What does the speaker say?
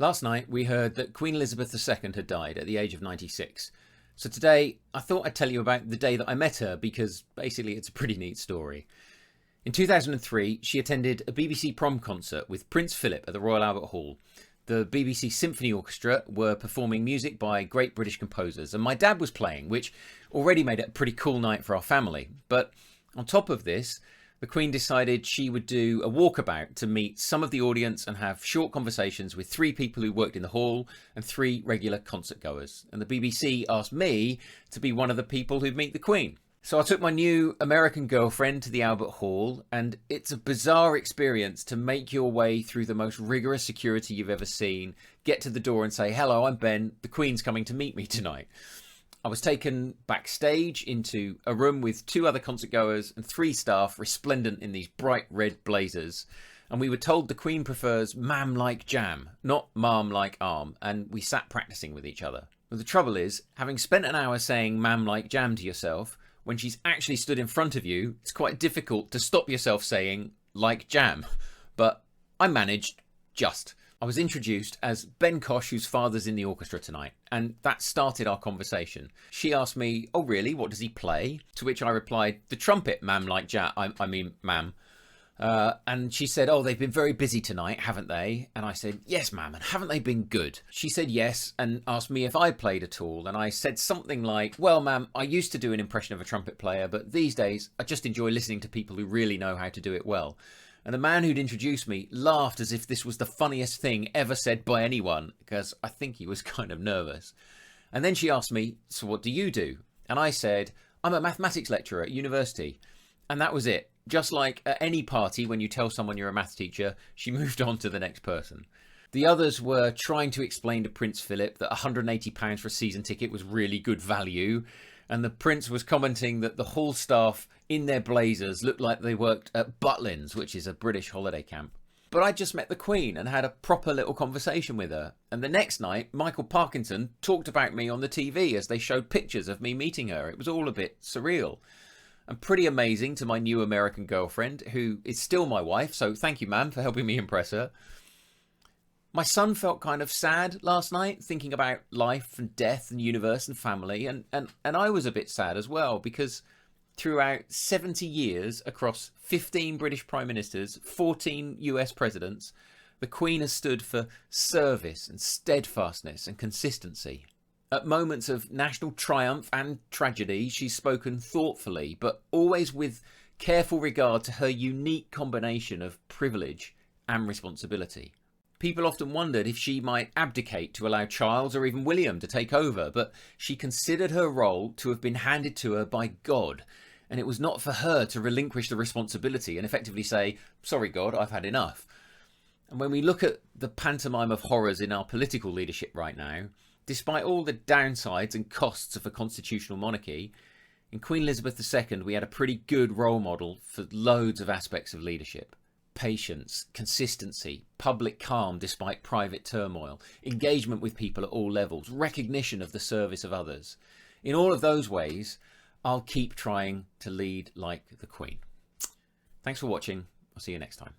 Last night we heard that Queen Elizabeth II had died at the age of 96. So today I thought I'd tell you about the day that I met her because basically it's a pretty neat story. In 2003 she attended a BBC prom concert with Prince Philip at the Royal Albert Hall. The BBC Symphony Orchestra were performing music by great British composers and my dad was playing, which already made it a pretty cool night for our family. But on top of this, the Queen decided she would do a walkabout to meet some of the audience and have short conversations with 3 people who worked in the hall and 3 regular concert goers. And the BBC asked me to be one of the people who'd meet the Queen. So I took my new American girlfriend to the Albert Hall, and it's a bizarre experience to make your way through the most rigorous security you've ever seen, get to the door and say, "Hello, I'm Ben, the Queen's coming to meet me tonight." I was taken backstage into a room with 2 other concert goers and 3 staff resplendent in these bright red blazers. And we were told the Queen prefers ma'am like jam, not ma'am like arm. And we sat practicing with each other. Well, the trouble is, having spent an hour saying ma'am like jam to yourself, when she's actually stood in front of you, it's quite difficult to stop yourself saying like jam. But I managed just. I was introduced as Ben Kosh, whose father's in the orchestra tonight, and that started our conversation. She asked me, "Oh really, what does he play?" To which I replied, "The trumpet, ma'am, like jam, I mean, ma'am." And she said, "Oh, they've been very busy tonight, haven't they?" And I said, "Yes, ma'am, and haven't they been good?" She said yes, and asked me if I played at all, and I said something like, "Well, ma'am, I used to do an impression of a trumpet player, but these days I just enjoy listening to people who really know how to do it well." And the man who'd introduced me laughed as if this was the funniest thing ever said by anyone, because I think he was kind of nervous. And then she asked me, "So what do you do?" And I said, "I'm a mathematics lecturer at university." And that was it. Just like at any party when you tell someone you're a math teacher, she moved on to the next person. The others were trying to explain to Prince Philip that £180 for a season ticket was really good value. And the Prince was commenting that the hall staff in their blazers looked like they worked at Butlins, which is a British holiday camp. But I just met the Queen and had a proper little conversation with her. And the next night, Michael Parkinson talked about me on the TV as they showed pictures of me meeting her. It was all a bit surreal. And pretty amazing to my new American girlfriend, who is still my wife, so thank you, ma'am, for helping me impress her. My son felt kind of sad last night, thinking about life and death and universe and family, and I was a bit sad as well, because throughout 70 years, across 15 British Prime Ministers, 14 US Presidents, the Queen has stood for service and steadfastness and consistency. At moments of national triumph and tragedy, she's spoken thoughtfully, but always with careful regard to her unique combination of privilege and responsibility. People often wondered if she might abdicate to allow Charles or even William to take over, but she considered her role to have been handed to her by God, and it was not for her to relinquish the responsibility and effectively say, "Sorry God, I've had enough." And when we look at the pantomime of horrors in our political leadership right now, despite all the downsides and costs of a constitutional monarchy, in Queen Elizabeth II we had a pretty good role model for loads of aspects of leadership. Patience, consistency, public calm despite private turmoil, engagement with people at all levels, recognition of the service of others. In all of those ways, I'll keep trying to lead like the Queen. Thanks for watching. I'll see you next time.